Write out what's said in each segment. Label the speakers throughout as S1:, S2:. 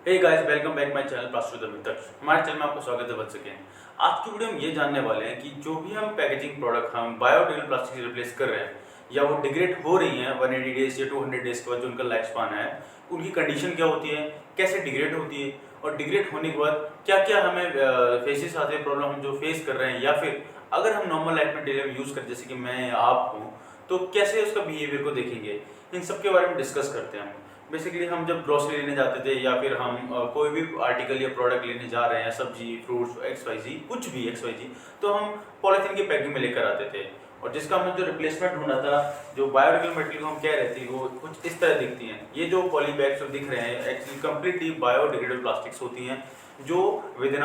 S1: Hey guys, welcome back my channel plaster तक। हमारे channel में आपका स्वागत है वंस अगेन। आज की वीडियो में ये जानने वाले हैं कि जो भी हम पैकेजिंग प्रोडक्ट हम बायोडिग्रेडेबल प्लास्टिक से रिप्लेस कर रहे हैं या वो डिग्रेड हो रही हैं 180 डेज या 200 डेज के बाद जो उनका लाइफ स्पान है, उनकी कंडीशन क्या होती है, कैसे डिग्रेड होती है और डिग्रेड होने के बाद क्या क्या हमें फेसेस आते हैं, प्रॉब्लम हम जो फेस कर रहे हैं, या फिर अगर हम नॉर्मल लाइफ में डेली यूज़ करते जैसे कि मैं या आप हूँ, तो कैसे उसका बिहेवियर को देखेंगे, इन सब के बारे में डिस्कस करते हैं हम। बेसिकली हम जब ग्रोसरी लेने जाते थे या फिर हम कोई भी आर्टिकल या प्रोडक्ट लेने जा रहे हैं, सब्जी फ्रूट्स एक्स वाई जी, कुछ भी एक्स वाई जी, तो हम पॉलीथीन की पैकिंग में लेकर आते थे और जिसका हमें जो रिप्लेसमेंट ढूंढा था, जो बायोडिग्रेडेबल मटेरियल को हम कह रहे थे, वो कुछ इस तरह दिखती हैं। ये जो पॉली बैग्स जो दिख रहे हैं एक्चुअली कम्प्लीटली बायोडिग्रेडेबल प्लास्टिक्स होती हैं, जो विदिन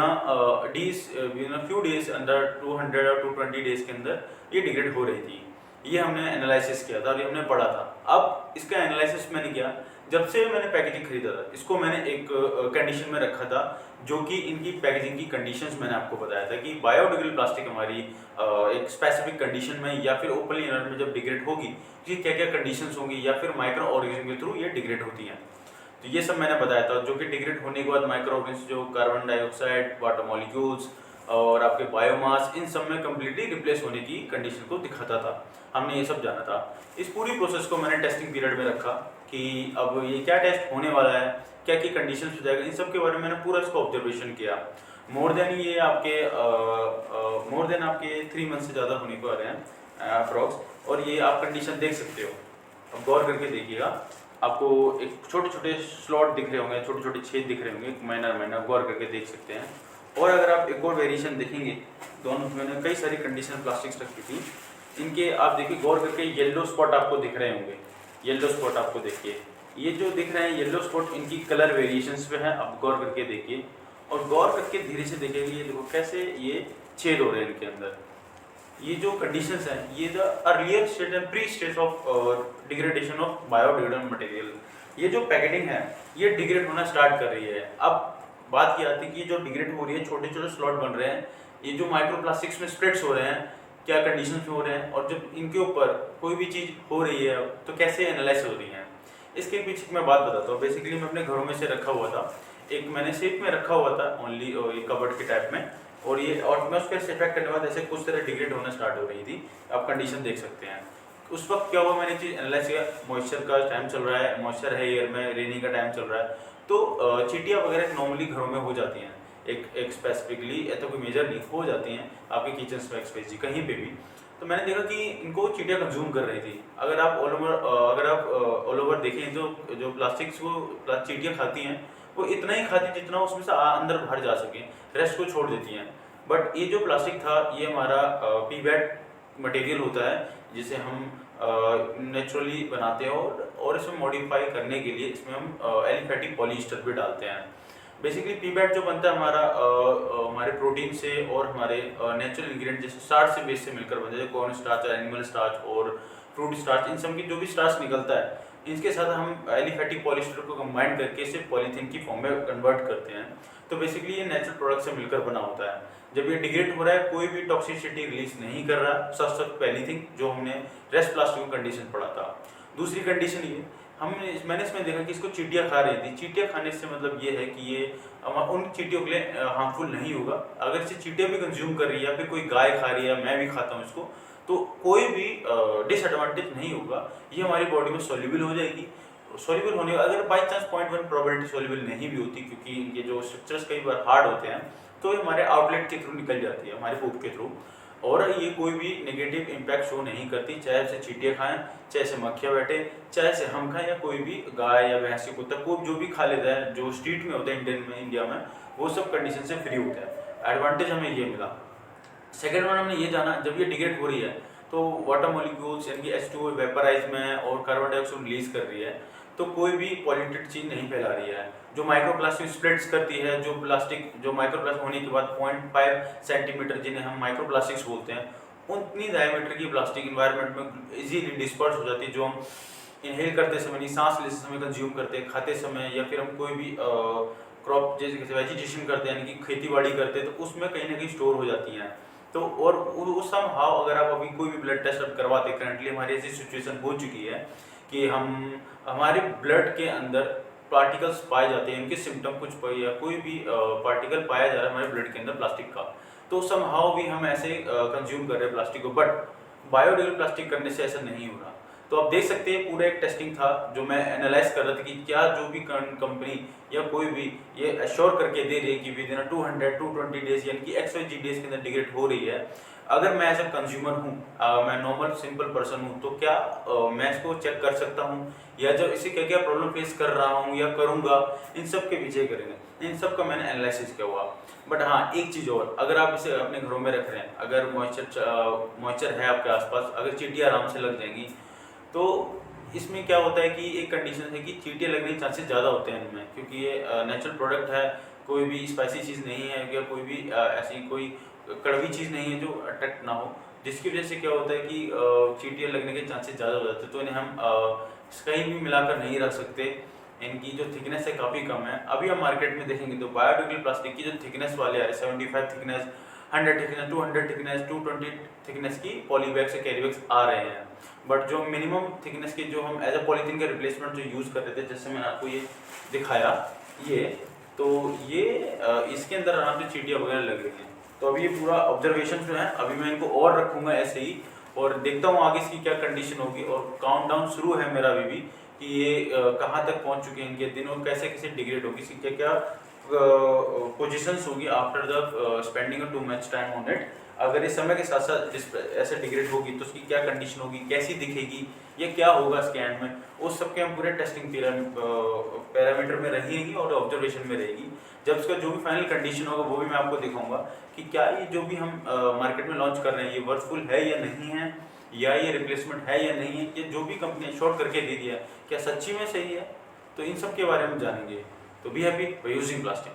S1: फ्यू डेज अंदर 200 और 220 डेज के अंदर ये डिग्रेड हो रही थी। ये हमने एनालिसिस किया था और ये हमने पढ़ा था। अब इसका एनालिसिस मैंने किया जब से मैंने पैकेजिंग खरीदा था। इसको मैंने एक कंडीशन में रखा था, जो कि इनकी पैकेजिंग की कंडीशंस मैंने आपको बताया था कि बायोडिग्रेडेबल प्लास्टिक हमारी एक स्पेसिफिक कंडीशन में या फिर ओपनली एनवायरनमेंट में जब डिग्रेड होगी, ये क्या क्या कंडीशंस होंगी या फिर माइक्रो ऑर्गेनिज्म के थ्रू ये डिग्रेड होती हैं। तो ये सब मैंने बताया था, जो कि डिग्रेड होने के बाद माइक्रो ऑर्गेनिज्म जो कार्बन डाइऑक्साइड, वाटर मॉलिक्यूल्स और आपके बायोमास, इन सब में कम्प्लीटली रिप्लेस होने की कंडीशन को दिखाता था। हमने ये सब जाना था। इस पूरी प्रोसेस को मैंने टेस्टिंग पीरियड में रखा कि अब ये क्या टेस्ट होने वाला है, क्या क्या कंडीशन हो जाएगा, इन सब के बारे में मैंने पूरा इसको ऑब्जर्वेशन किया। मोर देन ये आपके 3 मंथ से ज़्यादा होने को आ रहे हैं अप्रॉक्स। और ये आप कंडीशन देख सकते हो, अब गौर करके देखिएगा। आपको एक छोटे छोटे स्लॉट दिख रहे होंगे, छोटे छोटे छेद दिख रहे होंगे, माइनर गौर करके देख सकते हैं। और अगर आप एक और वेरिएशन देखेंगे, दोनों मैंने कई सारी कंडीशन प्लास्टिक्स रखी थी, इनके आप देखिए गौर करके येलो स्पॉट आपको दिख रहे होंगे। येलो स्पॉट आपको देखिए, ये जो दिख रहे हैं येलो स्पॉट, इनकी कलर वेरिएशंस पे हैं। आप गौर करके देखिए और गौर करके धीरे से देखेंगे, ये देखो कैसे ये छेद हो रहे हैं इनके अंदर। ये जो कंडीशंस हैं, ये the earlier stage and pre stage of degradation of biodegradable material. ये जो पैकेटिंग है, ये डिग्रेड होना स्टार्ट कर रही है। अब बात की आती है कि जो डिग्रेड हो रही है, छोटे छोटे स्लॉट बन रहे हैं, ये जो माइक्रोप्लास्टिक्स में स्प्रेड्स हो रहे हैं, क्या कंडीशन में हो रहे हैं, और जब इनके ऊपर कोई भी चीज़ हो रही है तो कैसे एनालाइज हो रही है, इसके पीछे मैं बात बताता हूँ। बेसिकली मैं अपने घरों में से रखा हुआ था, एक मैंने सेफ में रखा हुआ था ओनली, ये कबर्ड के टाइप में, और मैं उस पर इफेक्ट करने के बाद ऐसे कुछ तरह डिग्रेड होना स्टार्ट हो रही थी। आप कंडीशन देख सकते हैं। उस वक्त क्या हुआ, मैंने चीज़ एनालाइज किया, मॉइस्चर का टाइम चल रहा है, मॉइस्चर है एयर में, रेनी का टाइम चल रहा है, तो चींटियाँ वगैरह नॉर्मली घरों में हो जाती हैं, एक स्पेसिफिकली, ऐसा कोई मेजर नहीं, हो जाती हैं आपके किचन में एक्सपेस कहीं पे भी। तो मैंने देखा कि इनको चींटियाँ कंज्यूम कर रही थी। अगर आप ऑल ओवर देखें, जो प्लास्टिक्स को चींटियाँ खाती हैं, वो इतना ही खाती है जितना उसमें से अंदर बाहर जा सके, रेस्ट को छोड़ देती हैं। बट ये जो प्लास्टिक था, ये हमारा पीबैट मटेरियल होता है, जिसे हम नेचुरली बनाते हैं और इसमें मॉडिफाई करने के लिए इसमें हम एलिफेटिक पॉलीस्टर भी डालते हैं। बेसिकली पीबैट जो बनता है हमारा हमारे प्रोटीन से और हमारे नेचुरल इंग्रेडिएंट जैसे स्टार्च से बेस से मिलकर बनता है, कॉर्न स्टार्च, एनिमल स्टार्च और फ्रूट स्टार्च, इन सब की जो भी स्टार्च निकलता है, इनके साथ हम एलिफेटिक पॉलीस्टर को कंबाइन करके इसे पॉलीथीन की फॉर्म में कन्वर्ट करते हैं। तो बेसिकली ये नेचुरल प्रोडक्ट से मिलकर बना होता है। जब ये डिग्रेड हो रहा है, कोई भी टॉक्सिसिटी रिलीज नहीं कर रहा, सबसे पहली थिंग जो हमने रेस्ट प्लास्टिक कंडीशन पढ़ा था। दूसरी कंडीशन ये, मैंने इसमें देखा कि इसको चींटियाँ खा रही थी। चींटियाँ खाने से मतलब ये है कि ये उन चींटियों के लिए हार्मफुल नहीं होगा। अगर इसे चींटियाँ भी कंज्यूम कर रही है या फिर कोई गाय खा रही है, मैं भी खाता हूँ इसको, तो कोई भी डिसएडवांटेज नहीं होगा। ये हमारी बॉडी में सोल्यूबल हो जाएगी। सोल्यूबल होने, अगर बाई चांस 0.1 प्रोबेबिलिटी सोल्यूबल नहीं भी होती, क्योंकि इनके जो स्ट्रक्चर्स कई बार हार्ड होते हैं, तो ये हमारे आउटलेट के थ्रू निकल जाती है, हमारे फूड के थ्रू, और ये कोई भी नेगेटिव इम्पैक्ट शो नहीं करती। चाहे उसे चींटियाँ खाएं, चाहे से मक्खियाँ बैठे, चाहे से हम खाएं, या कोई भी गाय या भैंस, कुत्ता, कोई जो भी खा लेता है, जो स्ट्रीट में होता है इंडिया में, वो सब कंडीशन से फ्री होता है। एडवांटेज हमें ये मिला। सेकेंड वन, हमने ये जाना, जब ये डिग्रेड हो रही है तो वाटर मॉलिक्यूल्स यानी कि H2O वेपराइज में और कार्बन डाइऑक्साइड रिलीज कर रही है, तो कोई भी पॉल्यूटेड चीज़ नहीं फैला रही है। जो माइक्रोप्लास्टिक स्प्रेड्स करती है, जो माइक्रोप्लास्टिक होने के बाद 0.5 सेंटीमीटर, जिन्हें हम माइक्रोप्लास्टिक्स बोलते हैं, उतनी डायमीटर की प्लास्टिक इन्वायरमेंट में इजीली डिस्पर्स हो जाती है, जो हम इनहेल करते समय, नहीं सांस लेते समय कंज्यूम करते हैं, खाते समय, या फिर हम कोई भी क्रॉप जैसे वेजिटेशन करते हैं, यानी कि खेती बाड़ी करते हैं, तो उसमें कहीं ना कहीं स्टोर हो जाती हैं। तो और उस सम हाउ, अगर आप अभी कोई भी ब्लड टेस्ट अब करवाते, करंटली हमारी ऐसी सिचुएशन हो चुकी है कि हमारे ब्लड के अंदर पार्टिकल्स पाए जाते हैं, उनके सिम्टम कुछ या कोई भी पार्टिकल पाया जा रहा है हमारे ब्लड के अंदर प्लास्टिक का, तो समहाउ भी हम ऐसे कंज्यूम कर रहे हैं प्लास्टिक को, बट बायोडिग्रेडेबल प्लास्टिक करने से ऐसा नहीं हो रहा। तो आप देख सकते हैं पूरा एक टेस्टिंग था जो मैं एनालाइज कर रहा था कि क्या जो भी कंपनी या कोई भी ये एश्योर करके दे रही है कि विद इन 200-220 डेज यानी कि XYZ डेज के अंदर डिग्रेड हो रही है, अगर मैं एज अ कंज्यूमर हूँ, मैं नॉर्मल सिंपल पर्सन हूँ, तो क्या मैं इसको चेक कर सकता हूँ, या जो इसे क्या क्या प्रॉब्लम फेस कर रहा हूँ या करूँगा, इन सब के पीछे करेंगे, इन सब का मैंने एनालिसिस किया हुआ। बट हाँ, एक चीज़ और, अगर आप इसे अपने घरों में रख रहे हैं, अगर मॉइस्चर है आपके आसपास, अगर चींटियाँ आराम से लग जाएंगी, तो इसमें क्या होता है कि एक कंडीशन है कि चींटियाँ लगने के चांसेस ज़्यादा होते हैं इनमें, क्योंकि ये नेचुरल प्रोडक्ट है, कोई भी स्पाइसी चीज़ नहीं है या कोई भी ऐसी कोई कड़वी चीज़ नहीं है जो अट्रैक्ट ना हो, जिसकी वजह से क्या होता है कि चींटियाँ लगने के चांसेस ज़्यादा हो जाते हैं। तो इन्हें हम कहीं भी मिलाकर नहीं रख सकते, इनकी जो थिकनेस है काफ़ी कम है। अभी हम मार्केट में देखेंगे तो बायोडिग्रेडेबल प्लास्टिक की जो थिकनेस वाले आ रहे हैं, 75 थिकनेस, 100 थिकनेस, 200 थिकनेस, 220 थिकनेस की पॉली बैग्स या कैरी बैग्स आ रहे हैं। बट जो मिनिमम थिकनेस के जो हम एज अ पॉलीथीन के रिप्लेसमेंट जो यूज़ कर रहे थे, जैसे मैंने आपको ये दिखाया, ये तो ये इसके अंदर आराम से चींटियाँ वगैरह लग रही हैं। तो अभी ये पूरा ऑब्जर्वेशन जो है, अभी मैं इनको और रखूँगा ऐसे ही, और देखता हूँ आगे इसकी क्या कंडीशन होगी, और काउंटडाउन शुरू है मेरा अभी भी कि ये कहाँ तक पहुँच चुके हैं इनके दिन, और कैसे कैसे डिग्रेड होगी, इसकी क्या क्या पोजिशंस होगी after the spending too much time on it. अगर इस समय के साथ साथ ऐसे डिग्रेड होगी तो उसकी क्या कंडीशन होगी, कैसी दिखेगी, ये क्या होगा स्कैन में, उस सब के हम पूरे टेस्टिंग पैरामीटर में रहेंगी और ऑब्जर्वेशन में रहेगी। जब इसका जो भी फाइनल कंडीशन होगा वो भी मैं आपको दिखाऊंगा कि क्या ये जो भी हम मार्केट में लॉन्च कर रहे हैं ये वर्थफुल है या नहीं है, या ये रिप्लेसमेंट है या नहीं है, ये जो भी कंपनी शॉर्ट करके दे दिया क्या सच्ची में सही है। तो इन सब के बारे में जानेंगे। तो be happy by using plastic.